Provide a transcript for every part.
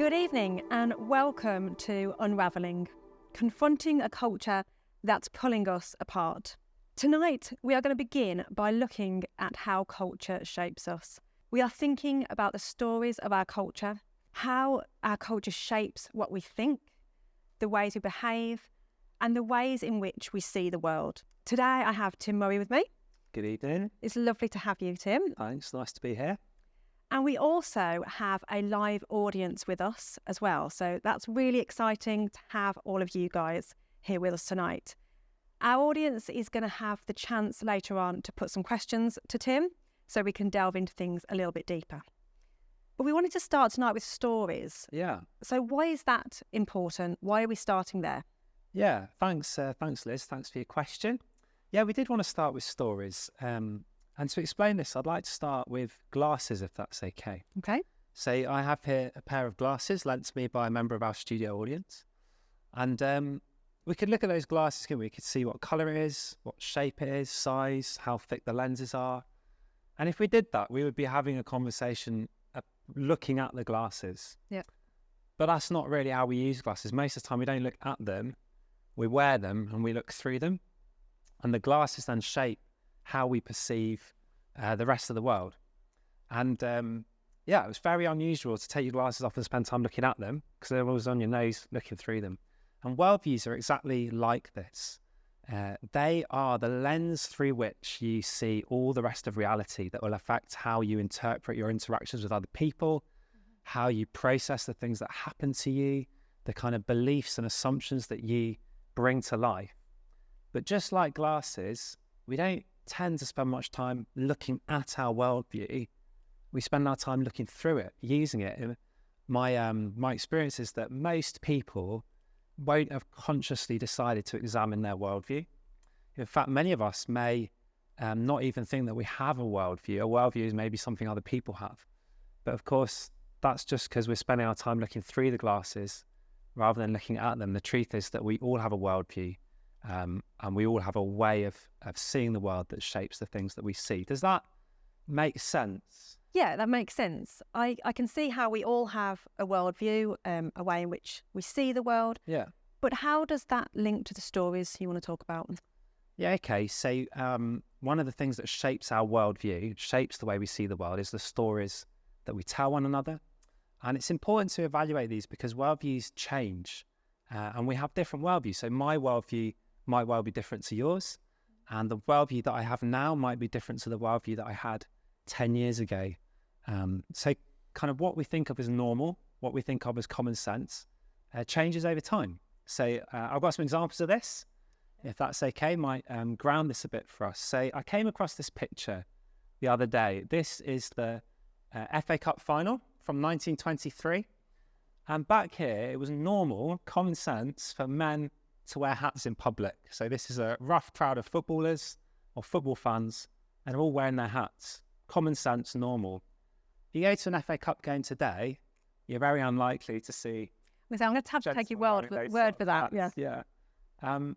Good evening and welcome to Unravelling, confronting a culture that's pulling us apart. Tonight, we are going to begin by looking at how culture shapes us. We are thinking about the stories of our culture, how our culture shapes what we think, the ways we behave, and the ways in which we see the world. Today, I have Tim Murray with me. Good evening. It's lovely to have you, Tim. Thanks, nice to be here. And we also have a live audience with us as well. So that's really exciting to have all of you guys here with us tonight. Our audience is going to have the chance later on to put some questions to Tim so we can delve into things a little bit deeper. But we wanted to start tonight with stories. Yeah. So why is that important? Why are we starting there? Yeah, thanks Liz. Thanks for your question. Yeah, we did want to start with stories. And to explain this, I'd like to start with glasses, if that's okay. Okay. So I have here a pair of glasses lent to me by a member of our studio audience. And we could look at those glasses and we could see what colour it is, what shape it is, size, how thick the lenses are. And if we did that, we would be having a conversation looking at the glasses. Yeah. But that's not really how we use glasses. Most of the time we don't look at them, we wear them and we look through them. And the glasses then shape how we perceive the rest of the world. And it was very unusual to take your glasses off and spend time looking at them because they're always on your nose looking through them. And worldviews are exactly like this. They are the lens through which you see all the rest of reality that will affect how you interpret your interactions with other people, how you process the things that happen to you, the kind of beliefs and assumptions that you bring to life. But just like glasses, we don't tend to spend much time looking at our worldview. We spend our time looking through it, using it. And my experience is that most people won't have consciously decided to examine their worldview. In fact, many of us may not even think that we have a worldview. A worldview is maybe something other people have. But of course, that's just because we're spending our time looking through the glasses rather than looking at them. The truth is that we all have a worldview. And we all have a way of seeing the world that shapes the things that we see. Does that make sense? Yeah, that makes sense. I can see how we all have a worldview, a way in which we see the world. Yeah. But how does that link to the stories you want to talk about? Yeah, okay. So one of the things that shapes our worldview, shapes the way we see the world, is the stories that we tell one another. And it's important to evaluate these because worldviews change. And we have different worldviews. So my worldview might well be different to yours. And the worldview that I have now might be different to the worldview that I had 10 years ago. So kind of what we think of as normal, what we think of as common sense, changes over time. So I've got some examples of this, if that's okay, might ground this a bit for us. So I came across this picture the other day. This is the FA Cup final from 1923. And back here, it was normal, common sense for men to wear hats in public. So this is a rough crowd of footballers or football fans, and they're all wearing their hats. Common sense, normal. If you go to an FA Cup game today, you're very unlikely to see... I'm going to have to take your word for that. Hats. Yeah.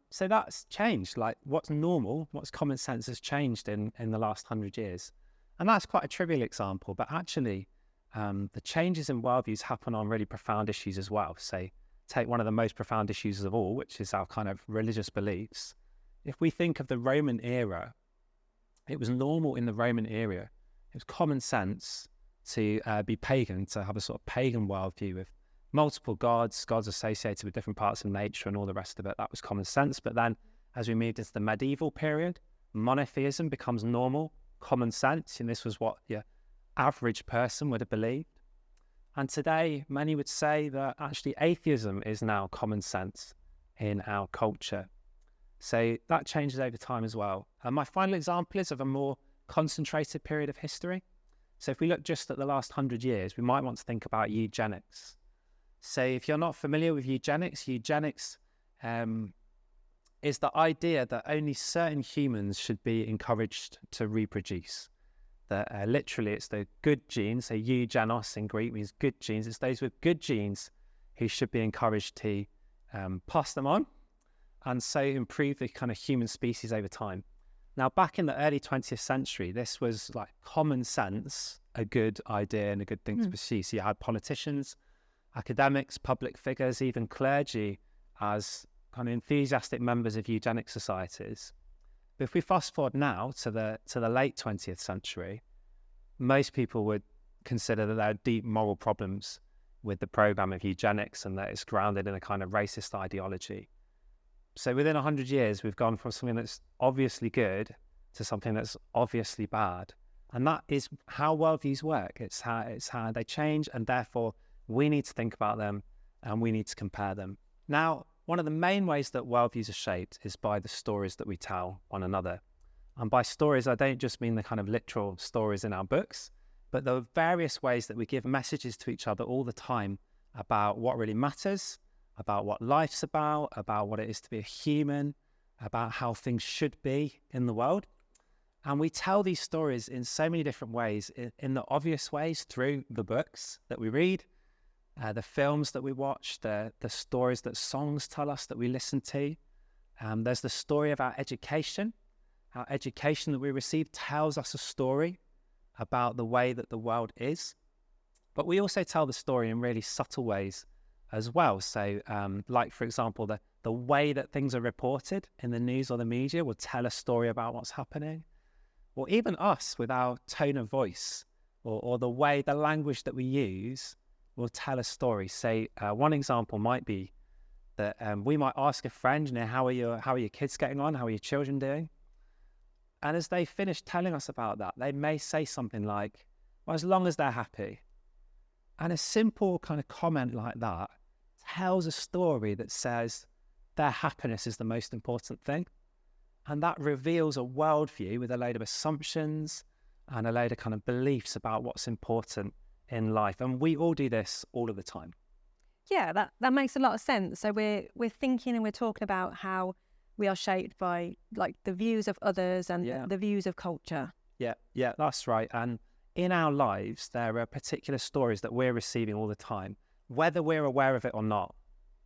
So that's changed. Like what's normal, what's common sense has changed in the last 100 years. And that's quite a trivial example, but actually the changes in worldviews happen on really profound issues as well. So take one of the most profound issues of all, which is our kind of religious beliefs. If we think of the Roman era, it was normal in the Roman era. It was common sense to be pagan, to have a sort of pagan worldview with multiple gods associated with different parts of nature and all the rest of it. That was common sense. But then as we moved into the medieval period, monotheism becomes normal, common sense. And this was what the average person would have believed. And today, many would say that actually atheism is now common sense in our culture. So that changes over time as well. And my final example is of a more concentrated period of history. So if we look just at the last 100 years, we might want to think about eugenics. So if you're not familiar with eugenics is the idea that only certain humans should be encouraged to reproduce. That literally it's the good genes, so eugenos in Greek means good genes. It's those with good genes who should be encouraged to pass them on and so improve the kind of human species over time. Now, back in the early 20th century, this was like common sense, a good idea and a good thing to pursue. So you had politicians academics, public figures, even clergy as kind of enthusiastic members of eugenic societies. But if we fast forward now to the late 20th century, most people would consider that there are deep moral problems with the program of eugenics and that it's grounded in a kind of racist ideology. So within 100 years, we've gone from something that's obviously good to something that's obviously bad. And that is how worldviews work. It's how they change, and therefore we need to think about them and we need to compare them. Now, one of the main ways that worldviews are shaped is by the stories that we tell one another. And by stories, I don't just mean the kind of literal stories in our books, but there are various ways that we give messages to each other all the time about what really matters, about what life's about what it is to be a human, about how things should be in the world. And we tell these stories in so many different ways, in the obvious ways through the books that we read, the films that we watch, the stories that songs tell us that we listen to. There's the story of our education. Our education that we receive tells us a story about the way that the world is. But we also tell the story in really subtle ways as well. So like, for example, the way that things are reported in the news or the media will tell a story about what's happening. Or even us with our tone of voice or the language that we use will tell a story. Say, one example might be that we might ask a friend, how are your kids getting on? How are your children doing? And as they finish telling us about that, they may say something like, well, as long as they're happy. And a simple kind of comment like that tells a story that says their happiness is the most important thing. And that reveals a worldview with a load of assumptions and a load of kind of beliefs about what's important in life. And we all do this all of the time. Yeah, that makes a lot of sense. So we're thinking and we're talking about how we are shaped by like the views of others and the views of culture. Yeah, that's right. And in our lives, there are particular stories that we're receiving all the time, whether we're aware of it or not.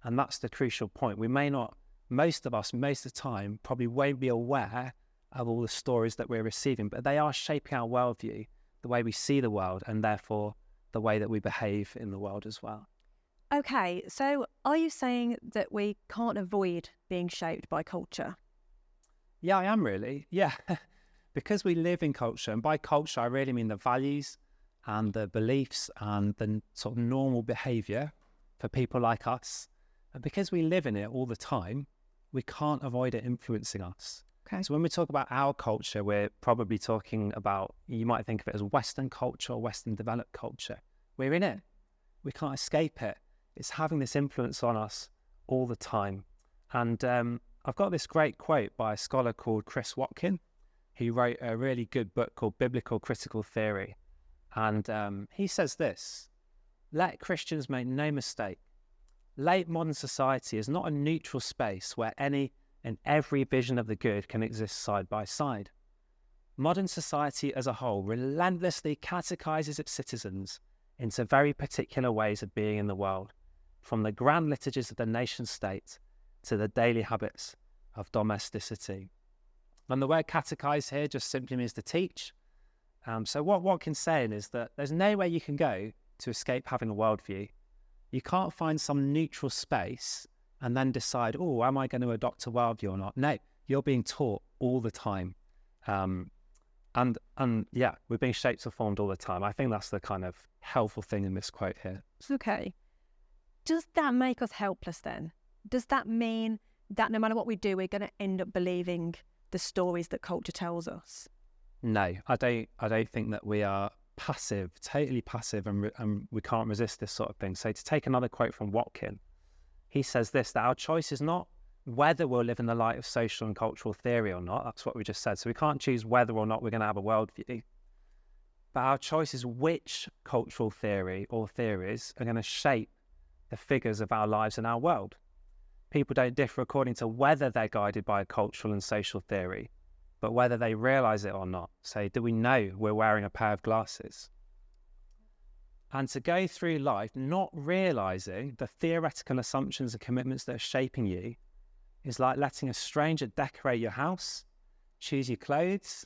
And that's the crucial point. We may not, most of us, most of the time, probably won't be aware of all the stories that we're receiving, but they are shaping our worldview, the way we see the world, and therefore the way that we behave in the world as well. Okay, so are you saying that we can't avoid being shaped by culture? Yeah, I am really. Yeah, because we live in culture, and by culture, I really mean the values and the beliefs and the sort of normal behaviour for people like us. And because we live in it all the time, we can't avoid it influencing us. Okay. So when we talk about our culture, we're probably talking about, you might think of it as Western culture or Western developed culture. We're in it. We can't escape it. It's having this influence on us all the time. And I've got this great quote by a scholar called Chris Watkin. He wrote a really good book called Biblical Critical Theory. And he says this: let Christians make no mistake. Late modern society is not a neutral space where any and every vision of the good can exist side by side. Modern society as a whole relentlessly catechizes its citizens into very particular ways of being in the world, from the grand liturgies of the nation state to the daily habits of domesticity. And the word catechize here just simply means to teach. So what Watkins saying is that there's no way you can go to escape having a worldview. You can't find some neutral space and then decide, oh, am I going to adopt a worldview or not? No, you're being taught all the time. And yeah, we're being shaped or formed all the time. I think that's the kind of helpful thing in this quote here. Okay. Does that make us helpless then? Does that mean that no matter what we do, we're going to end up believing the stories that culture tells us? No, I don't think that we are passive, totally passive, and we can't resist this sort of thing. So to take another quote from Watkin, he says this, that our choice is not whether we'll live in the light of social and cultural theory or not. That's what we just said. So we can't choose whether or not we're going to have a worldview. But our choice is which cultural theory or theories are going to shape the figures of our lives and our world. People don't differ according to whether they're guided by a cultural and social theory, but whether they realise it or not. So do we know we're wearing a pair of glasses? And to go through life not realising the theoretical assumptions and commitments that are shaping you is like letting a stranger decorate your house, choose your clothes,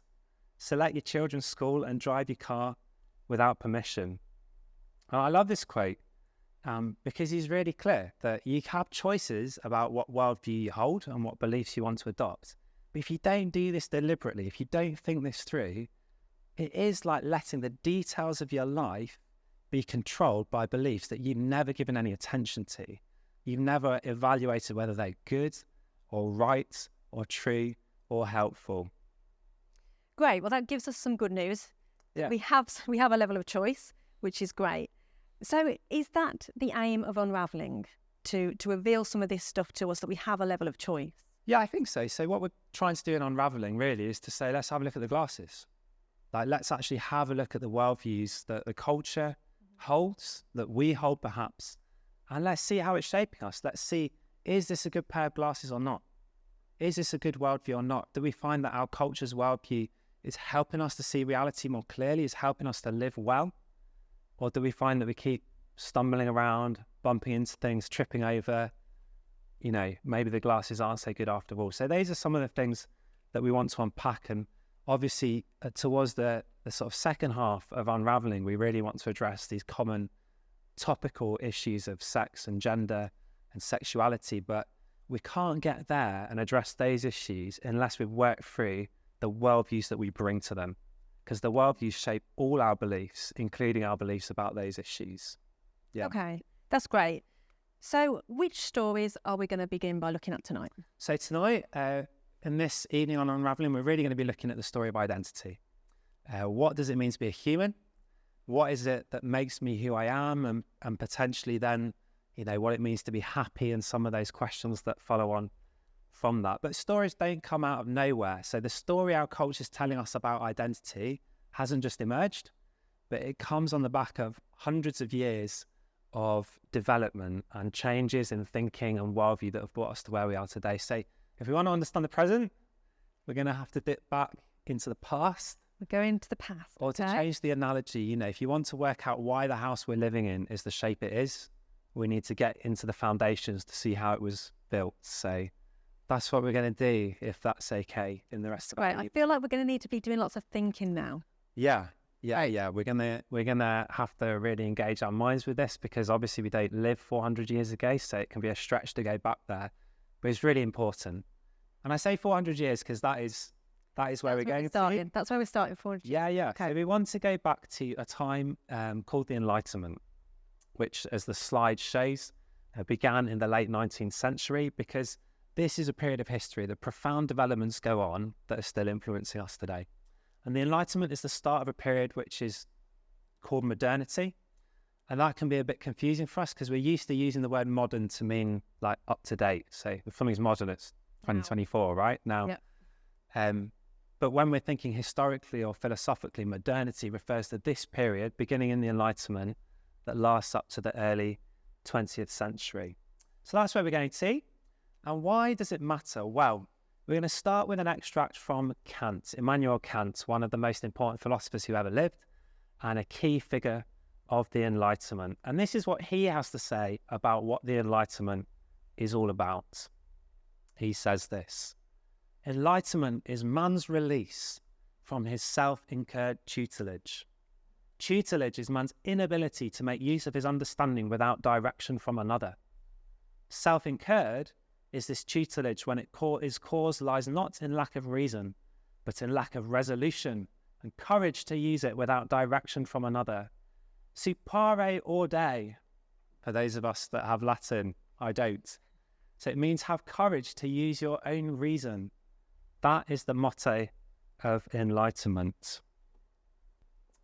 select your children's school and drive your car without permission. And I love this quote because he's really clear that you have choices about what worldview you hold and what beliefs you want to adopt. But if you don't do this deliberately, if you don't think this through, it is like letting the details of your life be controlled by beliefs that you've never given any attention to. You've never evaluated whether they're good or right or true or helpful. Great. Well, that gives us some good news. Yeah. We have a level of choice, which is great. So is that the aim of Unravelling, to reveal some of this stuff to us, that we have a level of choice? Yeah, I think so. So what we're trying to do in Unravelling really is to say, let's have a look at the glasses. Like, let's actually have a look at the worldviews that the culture holds, that we hold perhaps, and let's see how it's shaping us. Let's see, is this a good pair of glasses or not? Is this a good worldview or not? Do we find that our culture's worldview is helping us to see reality more clearly, is helping us to live well? Or do we find that we keep stumbling around, bumping into things, tripping over? You know, maybe the glasses aren't so good after all. So these are some of the things that we want to unpack. And obviously, towards the sort of second half of Unravelling, we really want to address these common topical issues of sex and gender and sexuality. But we can't get there and address those issues unless we've worked through the worldviews that we bring to them. Because the worldviews shape all our beliefs, including our beliefs about those issues. Yeah. Okay, that's great. So which stories are we going to begin by looking at tonight? So tonight, in this evening on Unravelling, we're really going to be looking at the story of identity. What does it mean to be a human? What is it that makes me who I am? And potentially then, you know, what it means to be happy, and some of those questions that follow on from that. But stories don't come out of nowhere. So the story our culture is telling us about identity hasn't just emerged, but it comes on the back of hundreds of years of development and changes in thinking and worldview that have brought us to where we are today. So if we want to understand the present, we're going to have to dip back into the past. We're going to the past. Or to change the analogy, you know, if you want to work out why the house we're living in is the shape it is, we need to get into the foundations to see how it was built. So that's what we're going to do, if that's okay, in the rest of Right. I feel like we're going to need to be doing lots of thinking now. Yeah. We're gonna have to really engage our minds with this, because obviously we don't live 400 years ago, so it can be a stretch to go back there. But it's really important. And I say 400 years because that is where we're going to. That's where we're starting 400 years. Yeah. Okay. So we want to go back to a time called the Enlightenment, which, as the slide shows, began in the late 19th century, because this is a period of history that profound developments go on that are still influencing us today. And the Enlightenment is the start of a period which is called modernity. And that can be a bit confusing for us, because we're used to using the word modern to mean like up to date. So if something's modern, it's 2024, right? Now, yep. But when we're thinking historically or philosophically, modernity refers to this period beginning in the Enlightenment that lasts up to the early 20th century. So that's where we're going to see. And why does it matter? Well, we're going to start with an extract from Kant, Immanuel Kant, one of the most important philosophers who ever lived and a key figure of the Enlightenment. And this is what he has to say about what the Enlightenment is all about. He says this: Enlightenment is man's release from his self-incurred tutelage. Tutelage is man's inability to make use of his understanding without direction from another. Self-incurred is this tutelage when its cause lies not in lack of reason, but in lack of resolution and courage to use it without direction from another. Supere aude, for those of us that have Latin, I don't. So it means have courage to use your own reason. That is the motto of Enlightenment.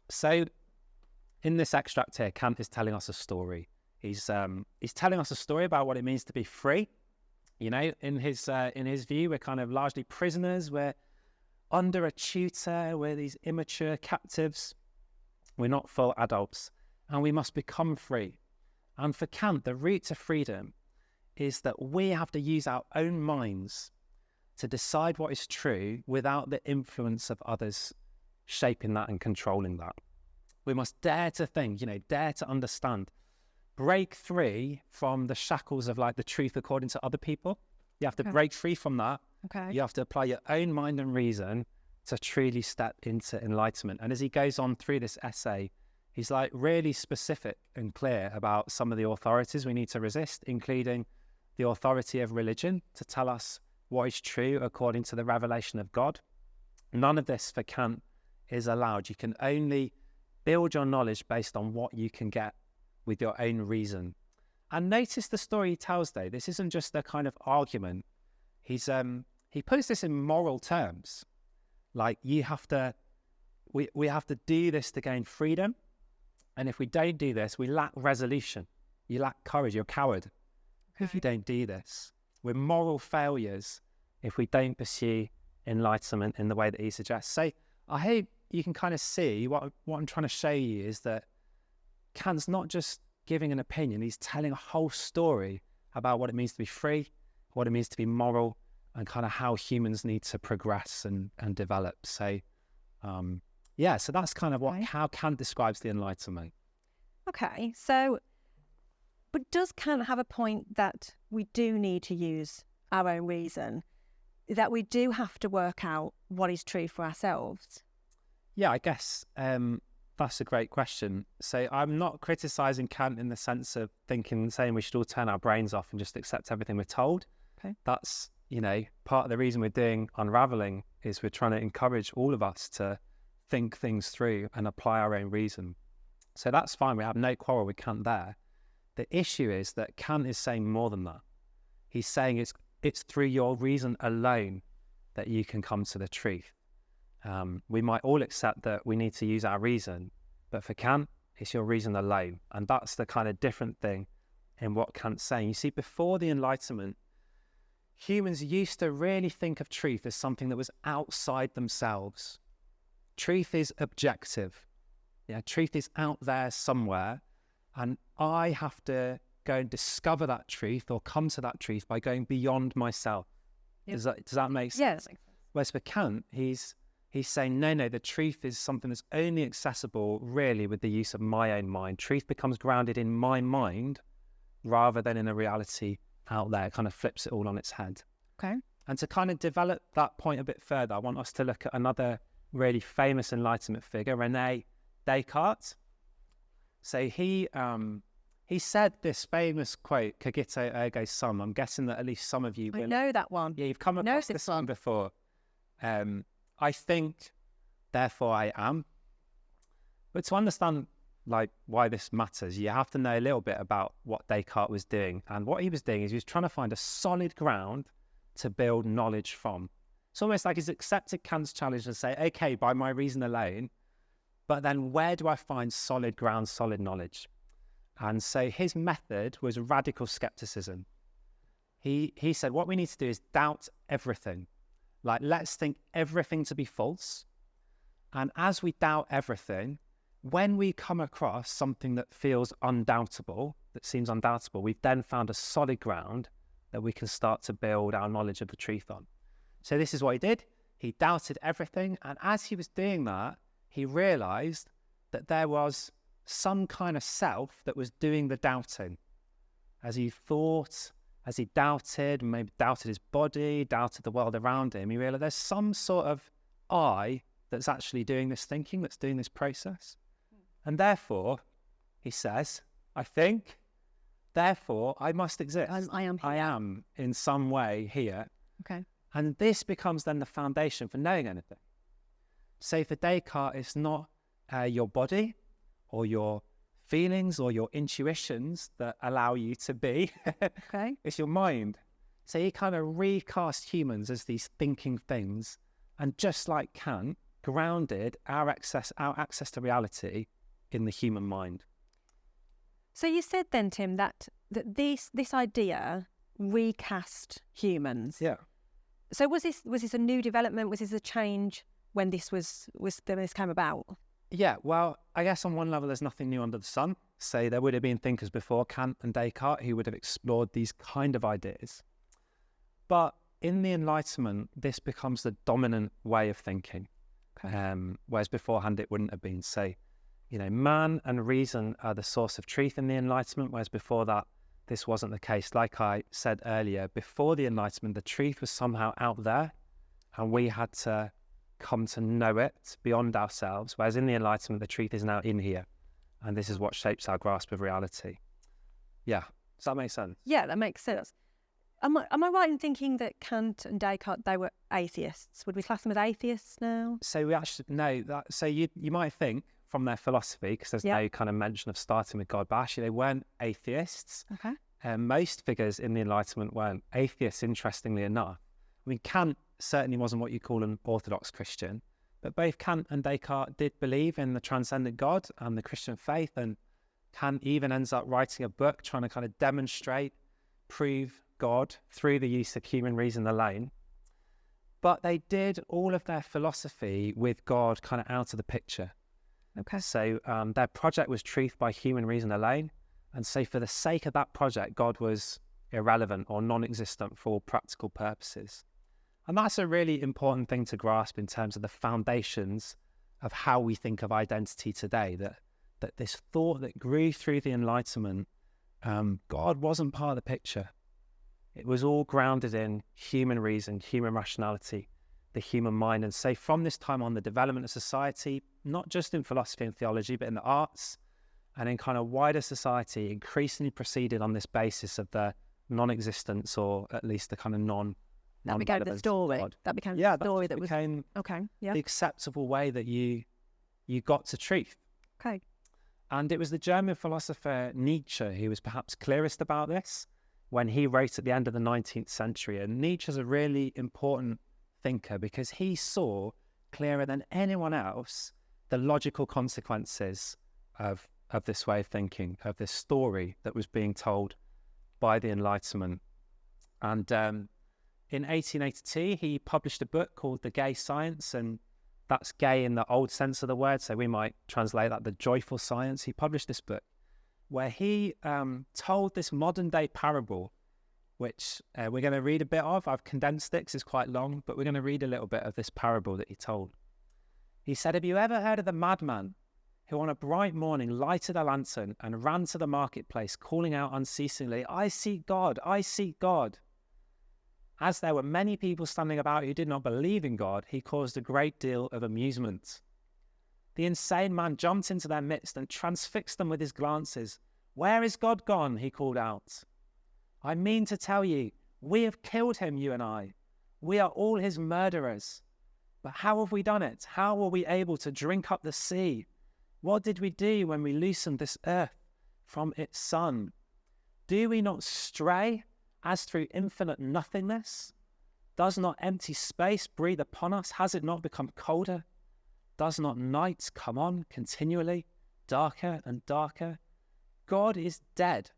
So in this extract here, Kant is telling us a story. He's telling us a story about what it means to be free. You know, in his view, we're kind of largely prisoners. We're under a tutor. We're these immature captives. We're not full adults, and we must become free. And for Kant, the route to freedom is that we have to use our own minds to decide what is true without the influence of others shaping that and controlling that. We must dare to think, dare to understand. Break free from the shackles of like the truth according to other people. You have to break free from that. Okay. You have to apply your own mind and reason to truly step into enlightenment. And as he goes on through this essay, He's like really specific and clear about some of the authorities we need to resist, including the authority of religion to tell us what is true according to the revelation of God. None of this for Kant is allowed. You can only build your knowledge based on what you can get with your own reason. And notice the story he tells, though. This isn't just a kind of argument. He puts this in moral terms. Like, we have to do this to gain freedom. And if we don't do this, we lack resolution. You lack courage. You're a coward if you don't do this. We're moral failures if we don't pursue enlightenment in the way that he suggests. So I hope you can kind of see what I'm trying to show you is that Kant's not just giving an opinion. He's telling a whole story about what it means to be free, what it means to be moral, and kind of how humans need to progress and develop. So, so that's kind of how Kant describes the Enlightenment. Okay, so, but does Kant have a point that we do need to use our own reason, that we do have to work out what is true for ourselves? Yeah, I guess that's a great question. So I'm not criticising Kant in the sense of saying we should all turn our brains off and just accept everything we're told. Okay. That's, part of the reason we're doing Unravelling is we're trying to encourage all of us to think things through and apply our own reason. So that's fine. We have no quarrel with Kant there. The issue is that Kant is saying more than that. He's saying it's through your reason alone that you can come to the truth. We might all accept that we need to use our reason, but for Kant, it's your reason alone. And that's the kind of different thing in what Kant's saying. You see, before the Enlightenment, humans used to really think of truth as something that was outside themselves. Truth is objective. Yeah, truth is out there somewhere, and I have to go and discover that truth or come to that truth by going beyond myself. Yep. Does that make sense? Yes. Whereas for Kant, he's saying, no, the truth is something that's only accessible really with the use of my own mind. Truth becomes grounded in my mind rather than in a reality out there. It kind of flips it all on its head. Okay. And to kind of develop that point a bit further, I want us to look at another really famous Enlightenment figure, René Descartes. So he said this famous quote, "Cogito ergo sum." I'm guessing that at least some of you will know that one. Yeah, you've come across this one before. I think, therefore I am. But to understand why this matters, you have to know a little bit about what Descartes was doing. And what he was doing is he was trying to find a solid ground to build knowledge from. It's almost like he's accepted Kant's challenge and say, okay, by my reason alone, but then where do I find solid ground, solid knowledge? And so his method was radical skepticism. He said, what we need to do is doubt everything. Let's think everything to be false. And as we doubt everything, when we come across something that feels undoubtable, that seems undoubtable, we've then found a solid ground that we can start to build our knowledge of the truth on. So this is what he did. He doubted everything. And as he was doing that, he realized that there was some kind of self that was doing the doubting. As he thought, as he doubted, maybe doubted his body, doubted the world around him, he realized there's some sort of I that's actually doing this thinking, that's doing this process. And therefore, he says, I think, therefore, I must exist. I am here. I am in some way here. Okay. And this becomes then the foundation for knowing anything. So for Descartes, it's not your body or your feelings or your intuitions that allow you to be. Okay. It's your mind. So he kind of recast humans as these thinking things. And just like Kant, grounded our access to reality in the human mind. So you said then, Tim, that this idea recast humans. Yeah. So was this a new development? Was this a change when this came about? Yeah, well, I guess on one level there's nothing new under the sun. So there would have been thinkers before Kant and Descartes who would have explored these kind of ideas. But in the Enlightenment, this becomes the dominant way of thinking. Okay. Whereas beforehand it wouldn't have been. So, man and reason are the source of truth in the Enlightenment, whereas before that, this wasn't the case. Like I said earlier, before the Enlightenment, the truth was somehow out there, and we had to come to know it beyond ourselves, whereas in the Enlightenment, the truth is now in here, and this is what shapes our grasp of reality. Yeah, does that make sense? Yeah, that makes sense. Am I right in thinking that Kant and Descartes, they were atheists? Would we class them as atheists now? So we actually know that. So you might think from their philosophy, because there's no kind of mention of starting with God, but actually they weren't atheists. Okay. Most figures in the Enlightenment weren't atheists, interestingly enough. I mean, Kant certainly wasn't what you call an orthodox Christian, but both Kant and Descartes did believe in the transcendent God and the Christian faith, and Kant even ends up writing a book trying to kind of demonstrate, prove God through the use of human reason alone. But they did all of their philosophy with God kind of out of the picture. Okay. So their project was truth by human reason alone. And so for the sake of that project, God was irrelevant or non-existent for all practical purposes. And that's a really important thing to grasp in terms of the foundations of how we think of identity today, that this thought that grew through the Enlightenment, God wasn't part of the picture. It was all grounded in human reason, human rationality, the human mind. And so from this time on, the development of society, not just in philosophy and theology, but in the arts and in kind of wider society, increasingly proceeded on this basis of the non-existence, or at least the kind of that became the story. That became the story that became the acceptable way that you got to truth. Okay. And it was the German philosopher Nietzsche who was perhaps clearest about this when he wrote at the end of the 19th century. And Nietzsche's a really important thinker because he saw clearer than anyone else the logical consequences of this way of thinking, of this story that was being told by the Enlightenment. And in 1882, he published a book called The Gay Science, and that's gay in the old sense of the word, so we might translate that the joyful science. He published this book where he told this modern-day parable, which we're going to read a bit of. I've condensed it because it's quite long, but we're going to read a little bit of this parable that he told. He said, "Have you ever heard of the madman who on a bright morning lighted a lantern and ran to the marketplace, calling out unceasingly, 'I seek God, I seek God'? As there were many people standing about who did not believe in God, he caused a great deal of amusement. The insane man jumped into their midst and transfixed them with his glances. 'Where is God gone?' he called out. 'I mean to tell you, we have killed him, you and I. We are all his murderers. But how have we done it? How were we able to drink up the sea? What did we do when we loosened this earth from its sun? Do we not stray as through infinite nothingness? Does not empty space breathe upon us? Has it not become colder? Does not night come on continually, darker and darker? God is dead.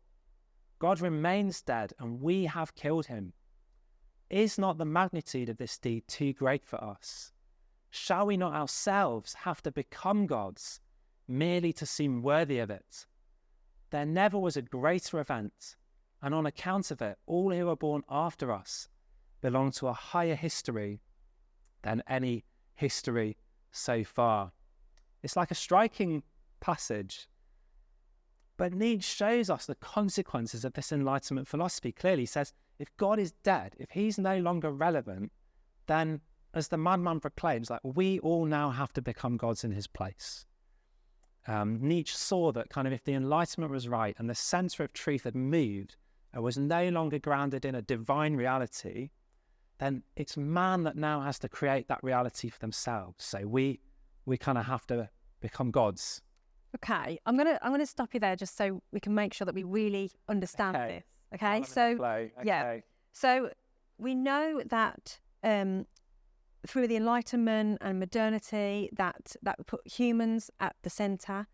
God remains dead, and we have killed him. Is not the magnitude of this deed too great for us? Shall we not ourselves have to become gods, merely to seem worthy of it? There never was a greater event, and on account of it, all who are born after us belong to a higher history than any history so far." It's like a striking passage, but Nietzsche shows us the consequences of this Enlightenment philosophy. Clearly, he says, if God is dead, if he's no longer relevant, then, as the madman proclaims, like, we all now have to become gods in his place. Nietzsche saw that kind of if the Enlightenment was right and the center of truth had moved and was no longer grounded in a divine reality, then it's man that now has to create that reality for themselves. So we kind of have to become gods. Okay, I'm gonna stop you there just so we can make sure that we really understand this. Okay, yeah. So we know that through the Enlightenment and modernity, that put humans at the centre.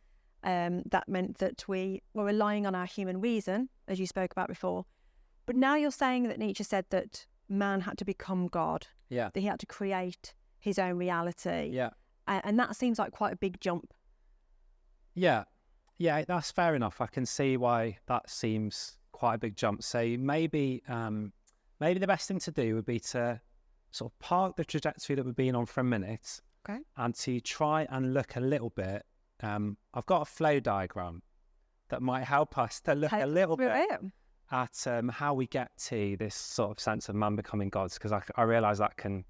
That meant that we were relying on our human reason, as you spoke about before. But now you're saying that Nietzsche said that man had to become God. Yeah. That he had to create his own reality. Yeah. And that seems like quite a big jump. Yeah, that's fair enough. I can see why that seems quite a big jump. So maybe the best thing to do would be to sort of park the trajectory that we've been on for a minute, okay, and to try and look a little bit. I've got a flow diagram that might help us to look a little bit at how we get to this sort of sense of man becoming gods, because I realise that can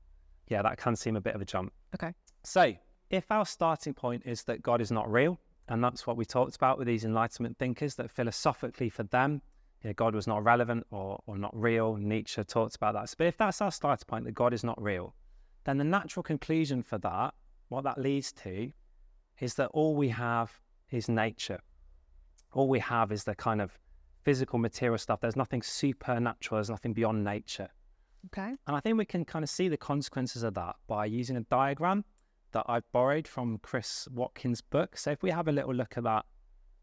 seem a bit of a jump. Okay. So if our starting point is that God is not real, And that's what we talked about with these Enlightenment thinkers, that philosophically for them, God was not relevant or not real. Nietzsche talked about that. But if that's our starting point, that God is not real, then the natural conclusion for that, what that leads to, is that all we have is nature. All we have is the kind of physical material stuff. There's nothing supernatural. There's nothing beyond nature. Okay. And I think we can kind of see the consequences of that by using a diagram that I've borrowed from Chris Watkins' book. So if we have a little look at that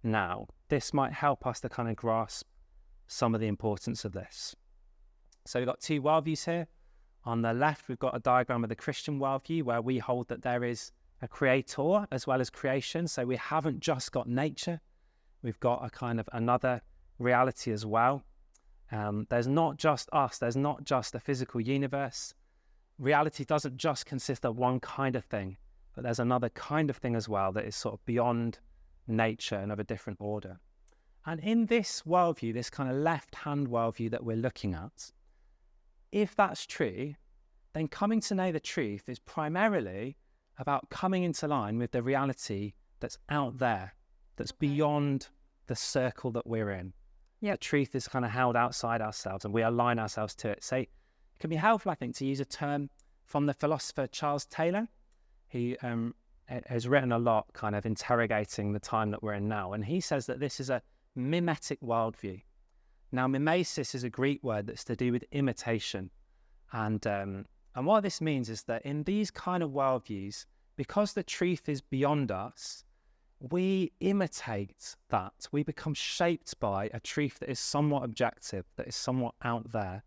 now, this might help us to kind of grasp some of the importance of this. So we've got two worldviews here. On the left, we've got a diagram of the Christian worldview, where we hold that there is a creator as well as creation. So we haven't just got nature. We've got a kind of another reality as well. There's not just us. There's not just a physical universe. Reality doesn't just consist of one kind of thing, but there's another kind of thing as well that is sort of beyond nature and of a different order. And in this worldview, this kind of left-hand worldview that we're looking at, if that's true, then coming to know the truth is primarily about coming into line with the reality that's out there, that's beyond the circle that we're in. Yep. The truth is kind of held outside ourselves, and we align ourselves to it. So it can be helpful, I think, to use a term from the philosopher Charles Taylor. He has written a lot kind of interrogating the time that we're in now, and he says that this is a mimetic worldview. Now, mimesis is a Greek word that's to do with imitation. And what this means is that in these kind of worldviews, because the truth is beyond us, we imitate that. We become shaped by a truth that is somewhat objective, that is somewhat out there.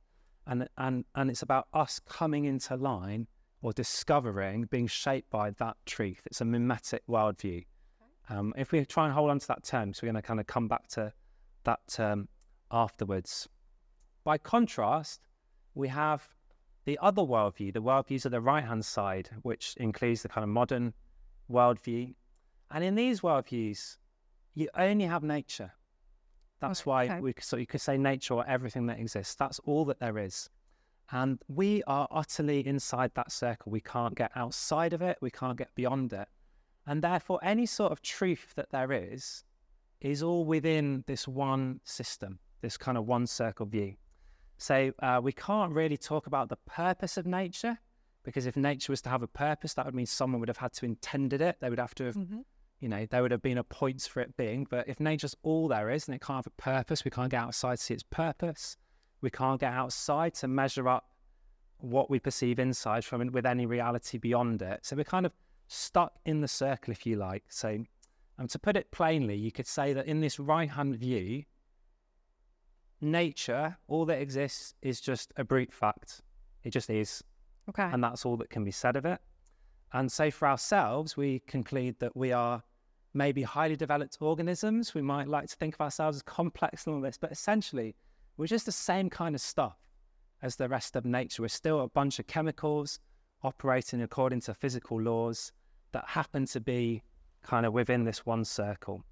And it's about us coming into line or discovering, being shaped by that truth. It's a mimetic worldview. If we try and hold on to that term, so we're going to kind of come back to that term afterwards. By contrast, we have the other worldview, the worldviews of the right-hand side, which includes the kind of modern worldview. And in these worldviews, you only have nature. That's why you could say nature or everything that exists. That's all that there is. And we are utterly inside that circle. We can't get outside of it. We can't get beyond it. And therefore, any sort of truth that there is all within this one system, this kind of one circle view. So we can't really talk about the purpose of nature, because if nature was to have a purpose, that would mean someone would have had to intended it. They would have to have, there would have been a point for it being. But if nature's all there is and it can't have a purpose, we can't get outside to see its purpose. We can't get outside to measure up what we perceive inside from it with any reality beyond it. So we're kind of stuck in the circle, if you like. So to put it plainly, you could say that in this right-hand view, nature, all that exists is just a brute fact. It just is. Okay. And that's all that can be said of it. And so for ourselves, we conclude that we are maybe highly developed organisms. We might like to think of ourselves as complex and all this, but essentially, we're just the same kind of stuff as the rest of nature. We're still a bunch of chemicals operating according to physical laws that happen to be kind of within this one circle.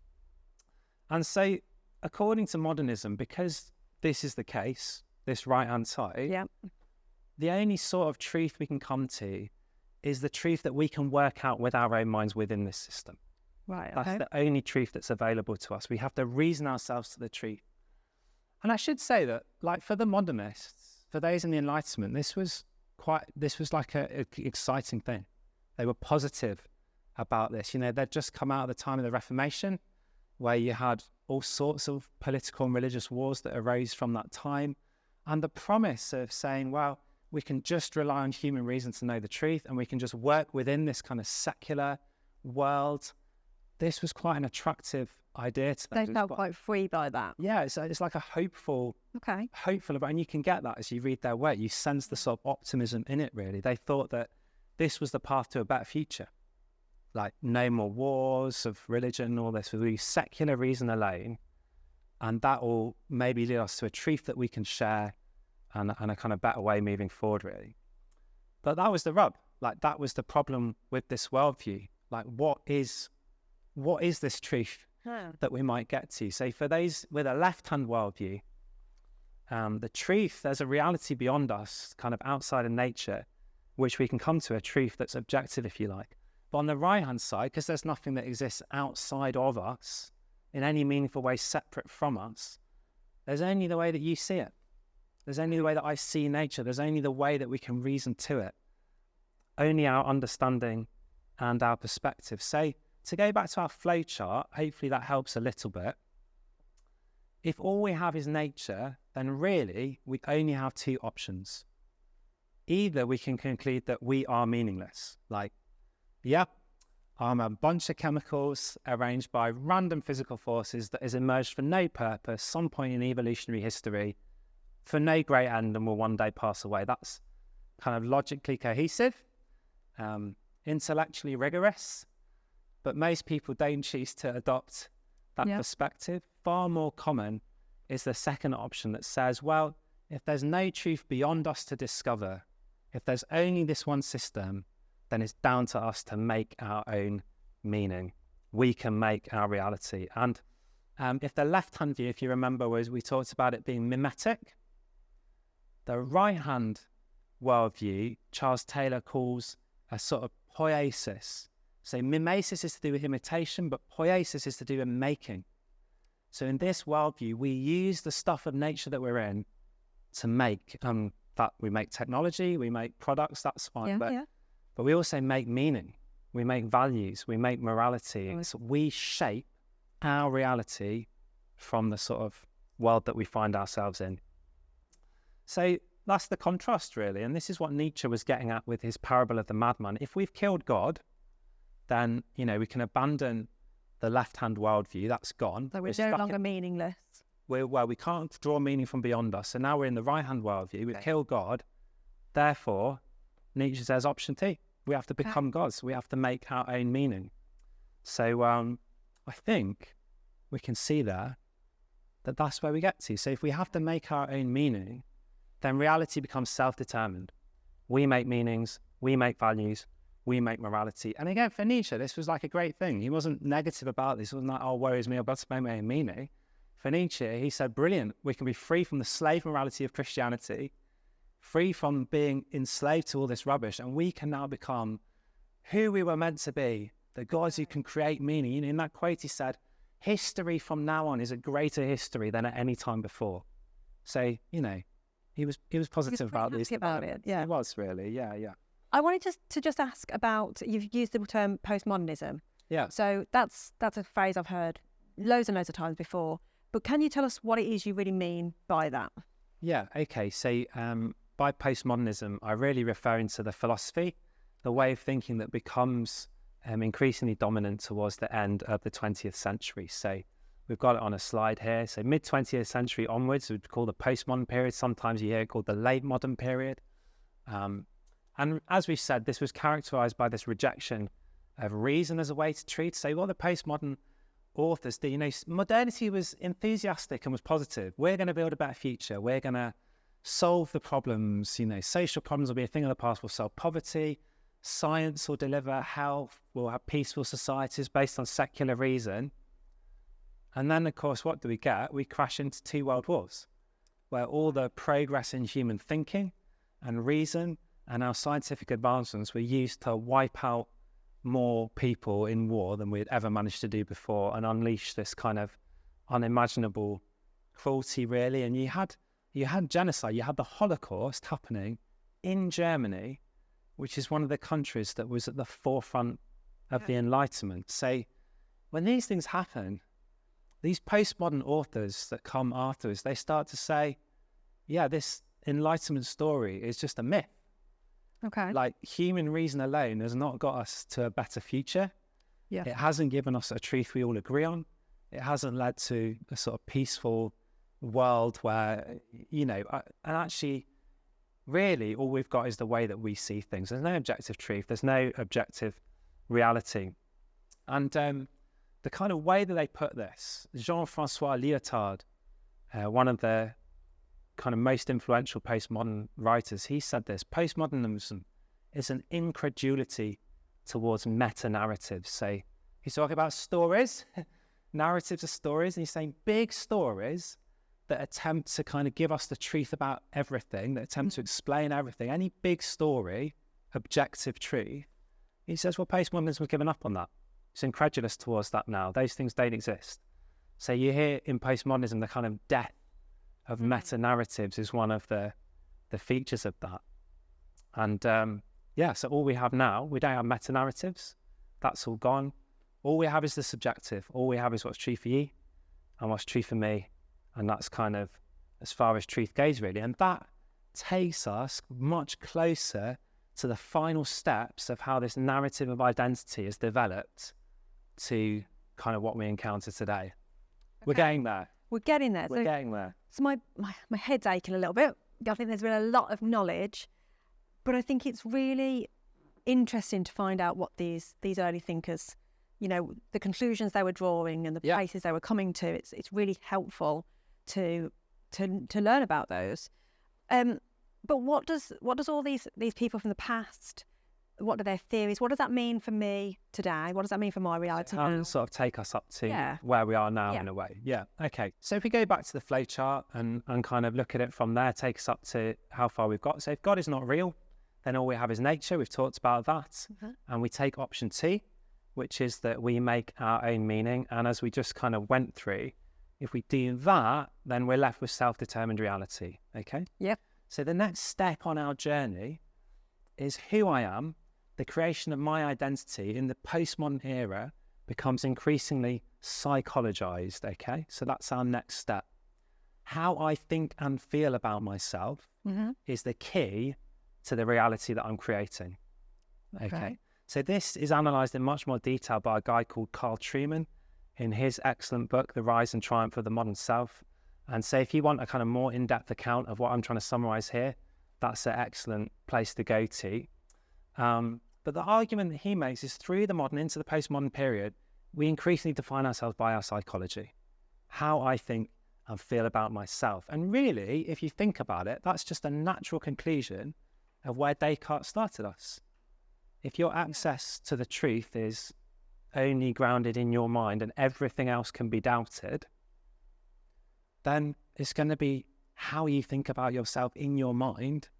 And so, according to modernism, because this is the case, this right-hand side, the only sort of truth we can come to is the truth that we can work out with our own minds within this system. Right. That's the only truth that's available to us. We have to reason ourselves to the truth. And I should say that, like, for the modernists, for those in the Enlightenment, this was like an exciting thing. They were positive about this. They'd just come out of the time of the Reformation, where you had all sorts of political and religious wars that arose from that time. And the promise of saying, well, we can just rely on human reason to know the truth, and we can just work within this kind of secular world. This was quite an attractive idea to them. They felt quite free by that. Yeah, it's like a hopeful about, and you can get that as you read their work. You sense the sort of optimism in it, really. They thought that this was the path to a better future. Like, no more wars of religion, all this, with secular reason alone. And that will maybe lead us to a truth that we can share and a kind of better way moving forward, really. But that was the rub. Like, that was the problem with this worldview. Like, what is this truth that we might get to? So for those with a left-hand worldview, the truth, there's a reality beyond us, kind of outside of nature, which we can come to, a truth that's objective, if you like. But on the right-hand side, because there's nothing that exists outside of us in any meaningful way separate from us, there's only the way that you see it. There's only the way that I see nature. There's only the way that we can reason to it. Only our understanding and our perspective. So to go back to our flow chart, hopefully that helps a little bit. If all we have is nature, then really we only have two options. Either we can conclude that we are meaningless, like, yep, I'm a bunch of chemicals arranged by random physical forces that has emerged for no purpose, some point in evolutionary history, for no great end, and will one day pass away. That's kind of logically cohesive, intellectually rigorous, but most people don't choose to adopt that perspective. Far more common is the second option that says, well, if there's no truth beyond us to discover, if there's only this one system, then it's down to us to make our own meaning. We can make our reality. And if the left-hand view, if you remember, was we talked about it being mimetic, the right-hand worldview, Charles Taylor calls a sort of poiesis. So mimesis is to do with imitation, but poiesis is to do with making. So in this worldview, we use the stuff of nature that we're in to make, that we make technology, we make products, that's fine. But we also make meaning, we make values, we make morality. So we shape our reality from the sort of world that we find ourselves in. So that's the contrast, really. And this is what Nietzsche was getting at with his parable of the madman. If we've killed God, then, we can abandon the left-hand worldview. That's gone. So we're no longer meaningless. We can't draw meaning from beyond us. So now we're in the right-hand worldview. We've killed God. Therefore, Nietzsche says option 2. We have to become gods. We have to make our own meaning. So I think we can see there that that's where we get to. So if we have to make our own meaning, then reality becomes self-determined. We make meanings, we make values, we make morality. And again, for Nietzsche, this was like a great thing. He wasn't negative about this. He wasn't like, oh, woe is me, I've got to make my own meaning. For Nietzsche, he said, brilliant, we can be free from the slave morality of Christianity, free from being enslaved to all this rubbish, and we can now become who we were meant to be, the gods who can create meaning. In that quote, he said, history from now on is a greater history than at any time before. So, he was positive about this. About it, yeah. He was really, yeah. I wanted to just ask about, you've used the term postmodernism. Yeah. So that's a phrase I've heard loads and loads of times before. But can you tell us what it is you really mean by that? Yeah, okay. So by postmodernism, I really referring to the philosophy, the way of thinking that becomes increasingly dominant towards the end of the 20th century. So we've got it on a slide here. So mid-20th century onwards, we'd call the postmodern period. Sometimes you hear it called the late modern period. And as we said, this was characterized by this rejection of reason as a way to treat. So what the postmodern authors do, modernity was enthusiastic and was positive. We're going to build a better future. We're going to solve the problems. Social problems will be a thing of the past. We'll solve poverty. Science will deliver health. We'll have peaceful societies based on secular reason. And then, of course, what do we get? We crash into 2 world wars, where all the progress in human thinking and reason and our scientific advancements were used to wipe out more people in war than we had ever managed to do before, and unleash this kind of unimaginable cruelty, really. And you had genocide, you had the Holocaust happening in Germany, which is one of the countries that was at the forefront of the Enlightenment. So when these things happen, these postmodern authors that come after us, they start to say, yeah, this Enlightenment story is just a myth. Okay. Like, human reason alone has not got us to a better future. Yeah. It hasn't given us a truth we all agree on. It hasn't led to a sort of peaceful world where, and actually, really, all we've got is the way that we see things. There's no objective truth. There's no objective reality. And the kind of way that they put this, Jean-Francois Lyotard, one of the kind of most influential postmodern writers, he said this: postmodernism is an incredulity towards meta-narratives. So he's talking about stories, narratives are stories, and he's saying big stories that attempt to kind of give us the truth about everything, that attempt to explain everything. Any big story, objective truth, He says, well, postmodernism has given up on that. It's incredulous towards that now. Those things don't exist. So you hear in postmodernism the kind of death of meta-narratives is one of the features of that. And so all we have now, we don't have meta-narratives. That's all gone. All we have is the subjective. All we have is what's true for you and what's true for me. And that's kind of as far as truth goes, really. And that takes us much closer to the final steps of how this narrative of identity is developed to kind of what we encounter today. Okay. We're getting there. We're getting there. We're getting there. So my head's aching a little bit. I think there's been a lot of knowledge, but I think it's really interesting to find out what these early thinkers, the conclusions they were drawing and the places they were coming to. It's really helpful to learn about those. But what does all these people from the past, what are their theories? What does that mean for me today? What does that mean for my reality now? Sort of take us up to where we are now in a way. Yeah. Okay. So if we go back to the flowchart and kind of look at it from there, take us up to how far we've got. So if God is not real, then all we have is nature. We've talked about that. Mm-hmm. And we take option 2, which is that we make our own meaning. And as we just kind of went through, if we do that, then we're left with self-determined reality. Okay? Yep. So the next step on our journey is who I am. The creation of my identity in the postmodern era becomes increasingly psychologized, okay? So that's our next step. How I think and feel about myself is the key to the reality that I'm creating, okay? So this is analysed in much more detail by a guy called Carl Trueman in his excellent book, The Rise and Triumph of the Modern Self. And so if you want a kind of more in-depth account of what I'm trying to summarise here, that's an excellent place to go to. But the argument that he makes is through the modern into the postmodern period, we increasingly define ourselves by our psychology, how I think and feel about myself. And really, if you think about it, that's just a natural conclusion of where Descartes started us. If your access to the truth is only grounded in your mind and everything else can be doubted, then it's going to be how you think about yourself in your mind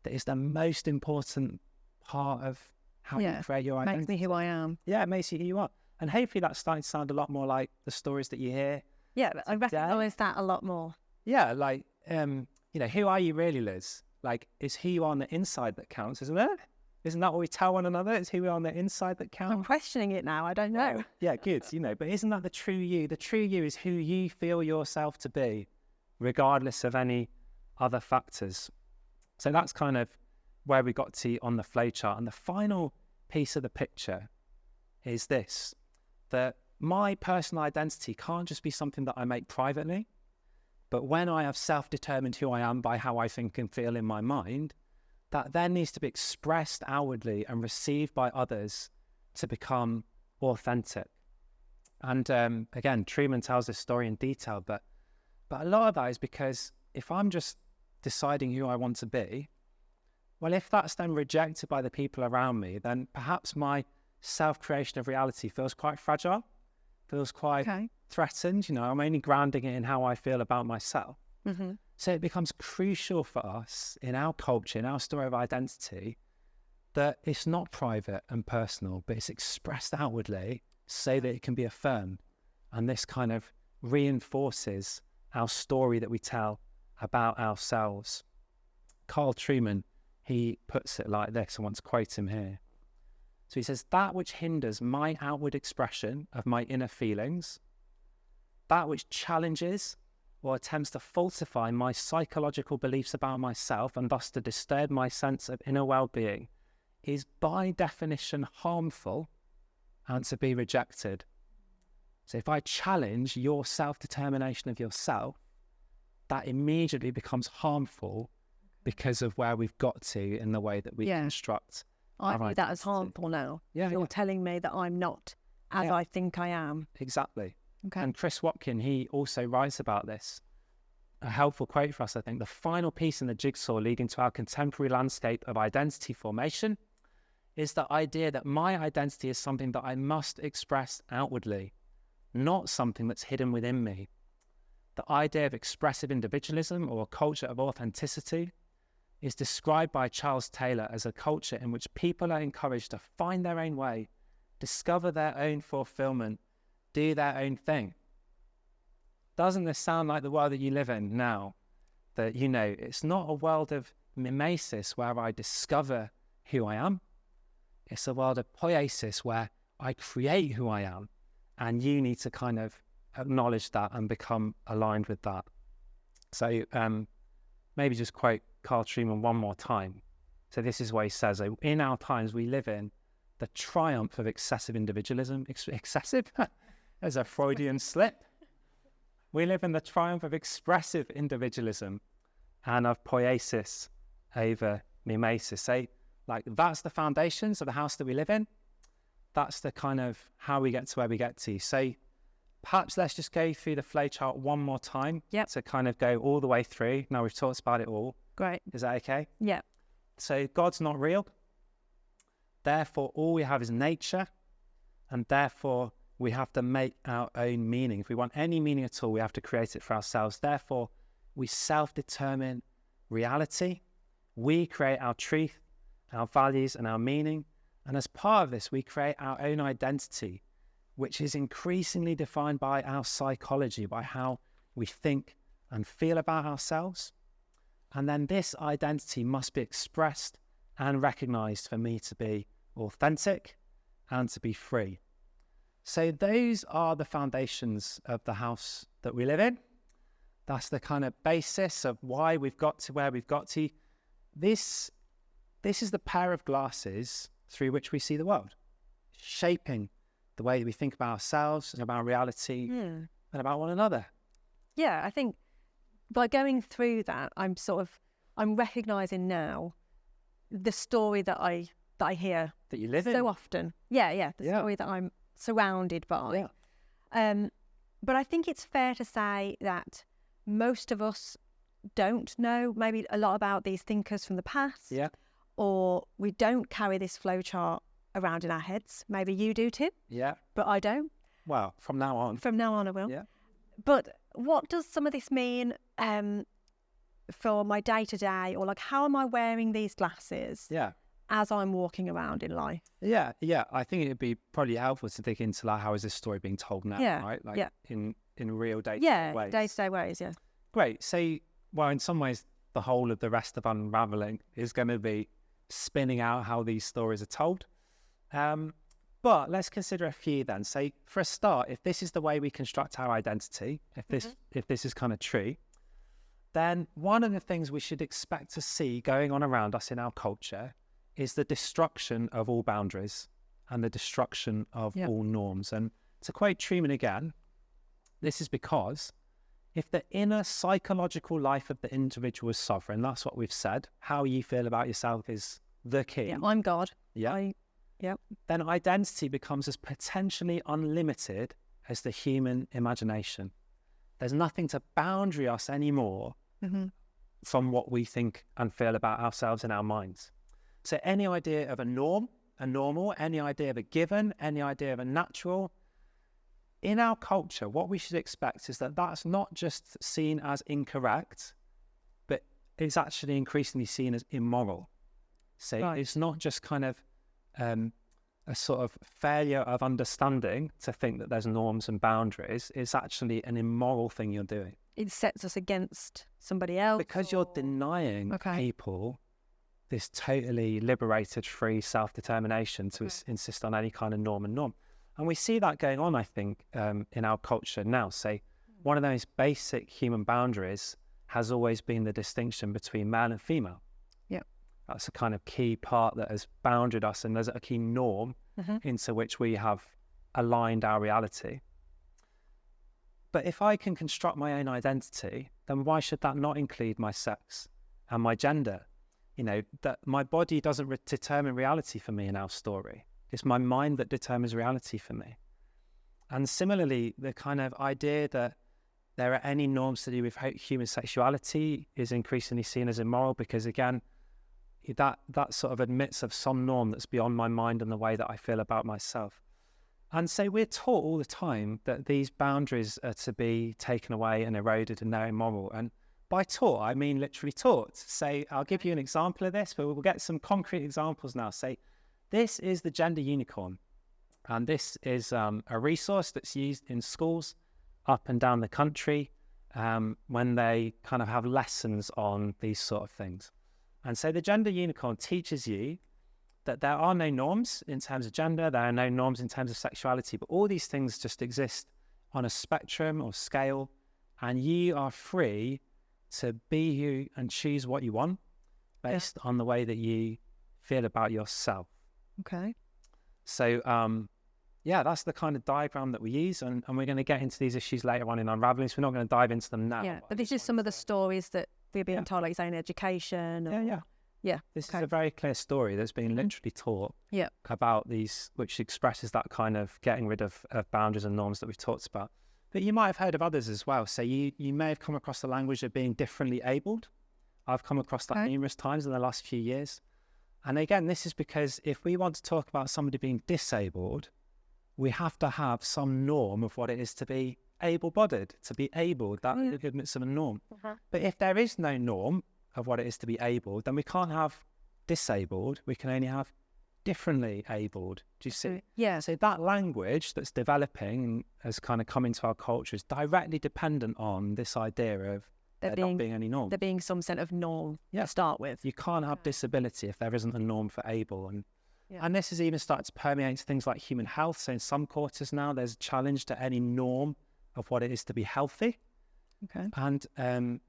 that is the most important part of how you create your identity. Makes me who I am. Yeah, it makes you who you are. And hopefully that's starting to sound a lot more like the stories that you hear. Yeah, I recognise that a lot more. Yeah, like, who are you really, Liz? Like, it's who you are on the inside that counts, isn't it? Isn't that what we tell one another? It's who we are on the inside that counts. I'm questioning it now. I don't know. Yeah, good. But isn't that the true you? The true you is who you feel yourself to be, regardless of any other factors. So that's kind of where we got to on the flowchart. And the final piece of the picture is this, that my personal identity can't just be something that I make privately, but when I have self-determined who I am by how I think and feel in my mind, that then needs to be expressed outwardly and received by others to become authentic. And again, Trueman tells this story in detail, but a lot of that is because if I'm just deciding who I want to be, well, if that's then rejected by the people around me, then perhaps my self-creation of reality feels quite fragile, feels quite threatened. I'm only grounding it in how I feel about myself. Mm-hmm. So it becomes crucial for us in our culture, in our story of identity, that it's not private and personal, but it's expressed outwardly so that it can be affirmed. And this kind of reinforces our story that we tell about ourselves. Carl Trueman, he puts it like this. I want to quote him here. So he says, that which hinders my outward expression of my inner feelings, that which challenges or attempts to falsify my psychological beliefs about myself and thus to disturb my sense of inner well-being, is by definition harmful and to be rejected. So if I challenge your self-determination of yourself, that immediately becomes harmful because of where we've got to in the way that we construct I view that as harmful now. You're telling me that I'm not as I think I am. Exactly. Okay. And Chris Watkin, he also writes about this. A helpful quote for us, I think. The final piece in the jigsaw leading to our contemporary landscape of identity formation is the idea that my identity is something that I must express outwardly, not something that's hidden within me. The idea of expressive individualism or a culture of authenticity is described by Charles Taylor as a culture in which people are encouraged to find their own way, discover their own fulfillment, do their own thing. Doesn't this sound like the world that you live in now? That, it's not a world of mimesis where I discover who I am. It's a world of poiesis where I create who I am, and you need to kind of acknowledge that and become aligned with that. So maybe just quote Carl Trueman one more time. So this is what he says: in our times we live in the triumph of excessive individualism. Excessive? There's a Freudian slip. We live in the triumph of expressive individualism and of poiesis over mimesis. So that's the foundations of the house that we live in. That's the kind of how we get to where we get to. So perhaps let's just go through the flowchart one more time to kind of go all the way through. Now we've talked about it all. Great. Is that okay? Yeah. So God's not real. Therefore, all we have is nature. And therefore, we have to make our own meaning. If we want any meaning at all, we have to create it for ourselves. Therefore, we self-determine reality. We create our truth, our values, and our meaning. And as part of this, we create our own identity, which is increasingly defined by our psychology, by how we think and feel about ourselves. And then this identity must be expressed and recognized for me to be authentic and to be free. So those are the foundations of the house that we live in. That's the kind of basis of why we've got to where we've got to. This is the pair of glasses through which we see the world, shaping the way that we think about ourselves and about reality and about one another. Yeah, I think by going through that, I'm recognizing now the story that I hear That you live in. so often. The story that I'm surrounded by. But I think it's fair to say that most of us don't know maybe a lot about these thinkers from the past. Or we don't carry this flowchart around in our heads. Maybe you do too. But I don't. Well, from now on. From now on I will. But what does some of this mean for my day-to-day, or how am I wearing these glasses as I'm walking around in life? I think it'd be probably helpful to dig into how is this story being told now, right? In real day-to-day ways. Day-to-day ways, Great. So, well, in some ways, the whole of the rest of Unravelling is going to be spinning out how these stories are told. But let's consider a few then. So for a start, if this is the way we construct our identity, if this is kind of true, then one of the things we should expect to see going on around us in our culture is the destruction of all boundaries and the destruction of all norms. And to quote Trueman again, this is because if the inner psychological life of the individual is sovereign, that's what we've said, how you feel about yourself is the key. Yeah, I'm God. Then identity becomes as potentially unlimited as the human imagination. There's nothing to boundary us anymore from what we think and feel about ourselves in our minds. So any idea of a norm, a normal, any idea of a given, any idea of a natural, in our culture, what we should expect is that that's not just seen as incorrect, but it's actually increasingly seen as immoral. So it's not just kind of a sort of failure of understanding to think that there's norms and boundaries. It's actually an immoral thing you're doing. It sets us against somebody else. Because you're denying people this totally liberated, free self-determination to insist on any kind of norm and norm. And we see that going on, I think, in our culture now. So one of those basic human boundaries has always been the distinction between male and female. That's a kind of key part that has bounded us, and there's a key norm into which we have aligned our reality. But if I can construct my own identity, then why should that not include my sex and my gender? That my body doesn't determine reality for me in our story. It's my mind that determines reality for me. And similarly, the kind of idea that there are any norms to do with human sexuality is increasingly seen as immoral because, again, that sort of admits of some norm that's beyond my mind and the way that I feel about myself. And so we're taught all the time that these boundaries are to be taken away and eroded and they're immoral. And by taught, I mean literally taught. Say, I'll give you an example of this, but we'll get some concrete examples now. Say, this is the gender unicorn. And this is a resource that's used in schools up and down the country when they kind of have lessons on these sort of things. And so the gender unicorn teaches you that there are no norms in terms of gender, there are no norms in terms of sexuality, but all these things just exist on a spectrum or scale, and you are free to be you and choose what you want based on the way that you feel about yourself. Okay. So, that's the kind of diagram that we use, and we're going to get into these issues later on in Unravelling, so we're not going to dive into them now. Yeah, but these are some of the stories that we're being told, like saying education. This is a very clear story that's being literally taught about these, which expresses that kind of getting rid of boundaries and norms that we've talked about. But you might have heard of others as well. So you may have come across the language of being differently abled. I've come across that numerous times in the last few years. And again, this is because if we want to talk about somebody being disabled, we have to have some norm of what it is to be able-bodied, to be able. That is a norm. But if there is no norm of what it is to be able, then we can't have disabled. We can only have differently abled. Do you see? Yeah. So that language that's developing and has kind of come into our culture is directly dependent on this idea of there not being any norm. There being some sort of norm to start with. You can't have disability if there isn't a norm for able. And this has even started to permeate into things like human health. So in some quarters now, there's a challenge to any norm of what it is to be healthy. Okay. And,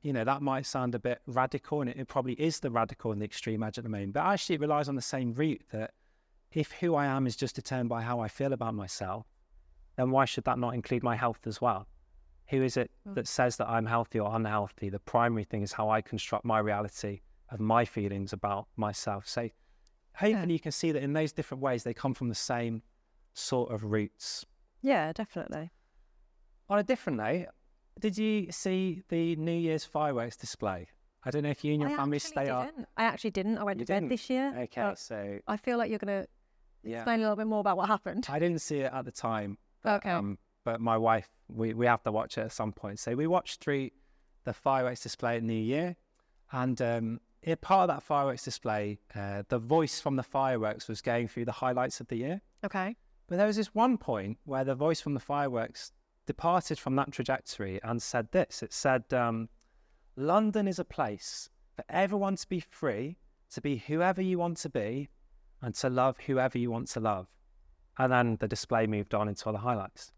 that might sound a bit radical, and it probably is the radical and the extreme edge at the moment. But actually, it relies on the same root that if who I am is just determined by how I feel about myself, then why should that not include my health as well? Who is it that says that I'm healthy or unhealthy? The primary thing is how I construct my reality of my feelings about myself. So hopefully you can see that in those different ways, they come from the same sort of roots. Yeah, definitely. On a different note, did you see the New Year's fireworks display? I don't know if you and your family stay up. I actually didn't. I went to bed this year. Okay, so I feel like you're going to explain a little bit more about what happened. I didn't see it at the time. Okay. But my wife, we have to watch it at some point. So we watched through the fireworks display at New Year. And part of that fireworks display, the voice from the fireworks was going through the highlights of the year. Okay. But there was this one point where the voice from the fireworks departed from that trajectory and said this. It said, London is a place for everyone to be free, to be whoever you want to be, and to love whoever you want to love. And then the display moved on into all the highlights.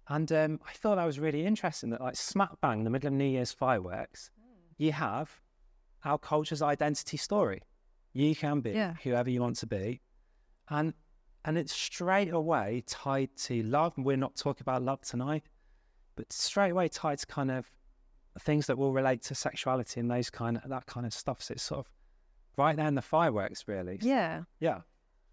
And I thought that was really interesting that, like, smack bang in the middle of New Year's fireworks, you have our culture's identity story. You can be whoever you want to be. And it's straight away tied to love. And we're not talking about love tonight, but straight away tied to kind of things that will relate to sexuality and that kind of stuff. So it's sort of right there in the fireworks, really. Yeah. Yeah.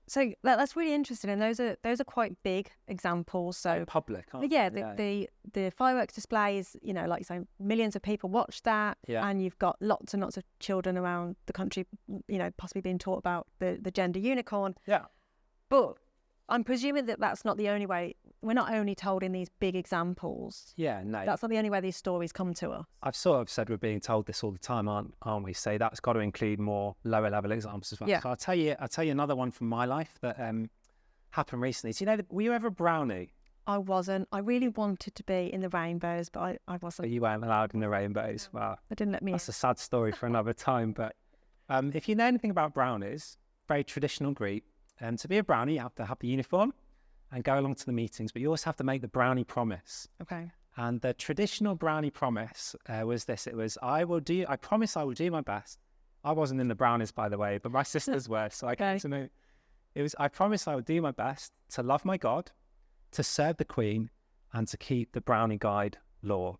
So that's really interesting, and those are quite big examples. So public, aren't they? The fireworks display is, like you say, millions of people watch that, and you've got lots and lots of children around the country, possibly being taught about the gender unicorn. Yeah. But I'm presuming that that's not the only way. We're not only told in these big examples. Yeah, no. That's not the only way these stories come to us. I've sort of said we're being told this all the time, aren't we? So that's got to include more lower level examples as well. Yeah. So I'll tell you another one from my life that happened recently. So were you ever a brownie? I wasn't. I really wanted to be in the rainbows, but I wasn't. But you weren't allowed in the rainbows. Wow. They didn't let me. That's a sad story for another time. But if you know anything about brownies, very traditional Greek, to be a brownie, you have to have the uniform and go along to the meetings, but you also have to make the brownie promise. Okay. And the traditional brownie promise was this. It was, I promise I will do my best. I wasn't in the brownies, by the way, but my sisters were, so I came to know. It was, I promise I will do my best to love my God, to serve the Queen, and to keep the brownie guide law,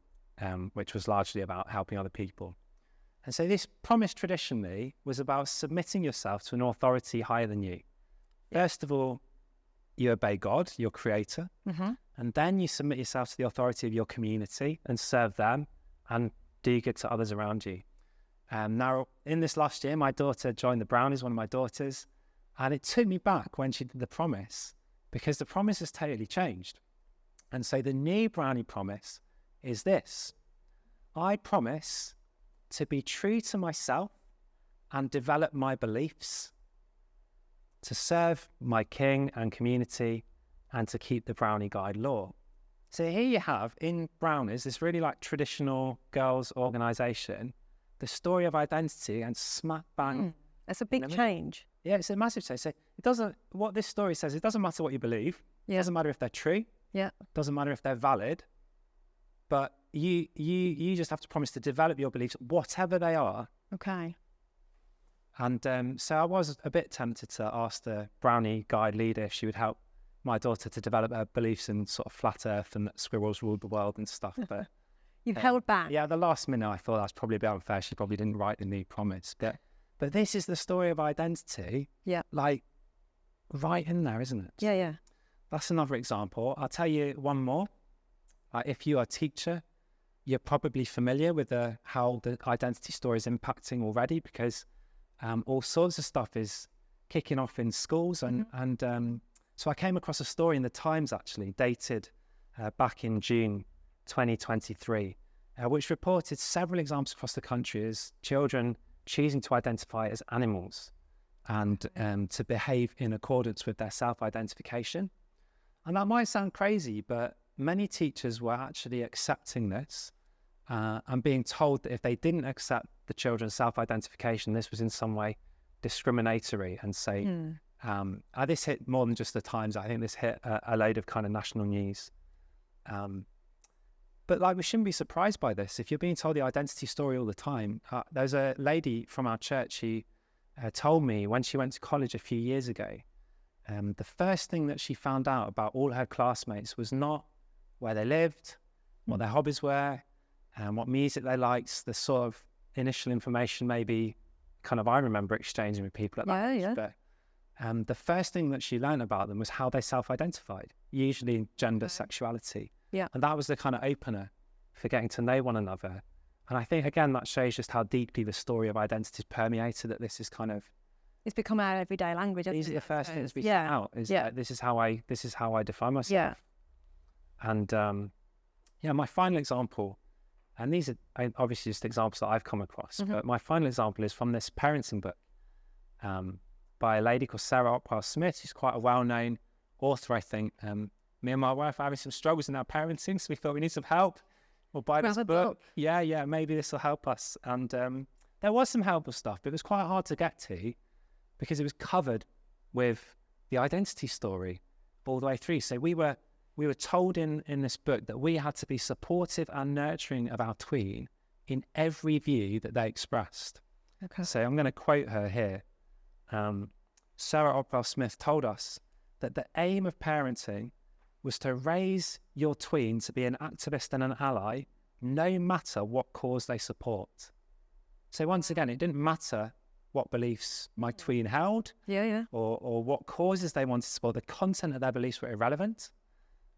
which was largely about helping other people. And so this promise traditionally was about submitting yourself to an authority higher than you. First of all, you obey God, your creator, and then you submit yourself to the authority of your community and serve them and do good to others around you. Now, in this last year, my daughter joined the Brownies, one of my daughters, and it took me back when she did the promise, because the promise has totally changed. And so the new brownie promise is this: I promise to be true to myself and develop my beliefs, to serve my king and community, and to keep the Brownie Guide law. So here you have, in Brownies, this really like traditional girls' organisation, the story of identity, and smack bang. That's a big change. Yeah, it's a massive change. So it doesn't, what this story says, it doesn't matter what you believe. It doesn't matter if they're true. Yeah. It doesn't matter if they're valid. But you just have to promise to develop your beliefs, whatever they are. Okay. And so I was a bit tempted to ask the Brownie Guide leader if she would help my daughter to develop her beliefs in sort of flat earth and that squirrels ruled the world and stuff. But You've held back. Yeah, at the last minute I thought that's probably a bit unfair. She probably didn't write the new promise. But this is the story of identity. Yeah. Like right in there, isn't it? Yeah, yeah. That's another example. I'll tell you one more. If you are a teacher, you're probably familiar with how the identity story is impacting already, because all sorts of stuff is kicking off in schools. And so I came across a story in the Times, actually, dated back in June 2023, which reported several examples across the country as children choosing to identify as animals and to behave in accordance with their self-identification. And that might sound crazy, but many teachers were actually accepting this and being told that if they didn't accept the children's self-identification, this was in some way discriminatory. And say, this hit more than just the Times. I think this hit a load of kind of national news. But like, we shouldn't be surprised by this. If you're being told the identity story all the time, there's a lady from our church who told me when she went to college a few years ago, the first thing that she found out about all her classmates was not where they lived, what their hobbies were, and what music they liked, the sort of initial information maybe kind of I remember exchanging with people at that age. But the first thing that she learned about them was how they self-identified, usually gender, sexuality. Yeah. And that was the kind of opener for getting to know one another. And I think, again, that shows just how deeply the story of identity is permeated, that this is kind of... It's become our everyday language. These are the first things we set out. This is how I define myself. Yeah. And my final example, and these are obviously just examples that I've come across, but my final example is from this parenting book by a lady called Sarah Opwell-Smith, who's quite a well-known author, I think. Me and my wife are having some struggles in our parenting, so we thought we need some help. We'll buy this book. Yeah, maybe this will help us. And there was some helpful stuff, but it was quite hard to get to because it was covered with the identity story all the way through. So we were told in this book that we had to be supportive and nurturing of our tween in every view that they expressed. Okay. So I'm going to quote her here. Sarah Opwell-Smith told us that the aim of parenting was to raise your tween to be an activist and an ally, no matter what cause they support. So once again, it didn't matter what beliefs my tween held, or what causes they wanted to support. The content of their beliefs were irrelevant,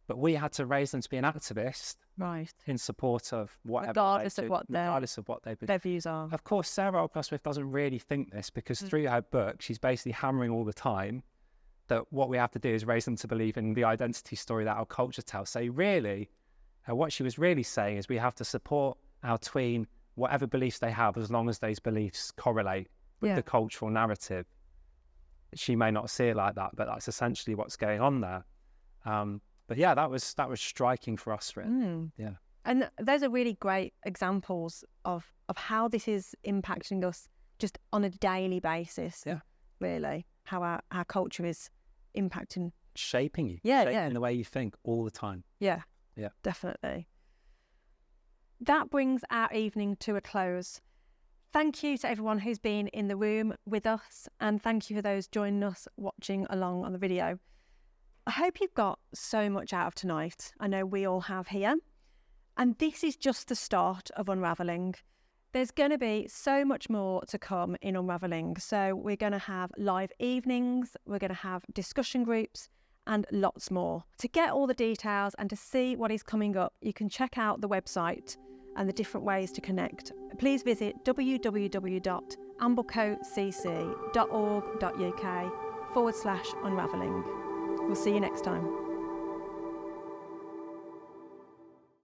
but we had to raise them to be an activist, right, in support of whatever, regardless of what their views are. Of course, Sarah Opwell-Smith doesn't really think this, because through her book, she's basically hammering all the time that what we have to do is raise them to believe in the identity story that our culture tells. So really, what she was really saying is we have to support our tween, whatever beliefs they have, as long as those beliefs correlate with the cultural narrative. She may not see it like that, but that's essentially what's going on there. But yeah, that was striking for us, really. Yeah. And those are really great examples of how this is impacting us just on a daily basis. Yeah. Really, how our culture is impacting, shaping you, shaping the way you think all the time. Yeah, definitely. That brings our evening to a close. Thank you to everyone who's been in the room with us, and thank you for those joining us watching along on the video. I hope you've got so much out of tonight. I know we all have here. And this is just the start of Unravelling. There's going to be so much more to come in Unravelling. So we're going to have live evenings, we're going to have discussion groups, and lots more. To get all the details and to see what is coming up, you can check out the website and the different ways to connect. Please visit www.amblecocc.org.uk/unravelling. We'll see you next time.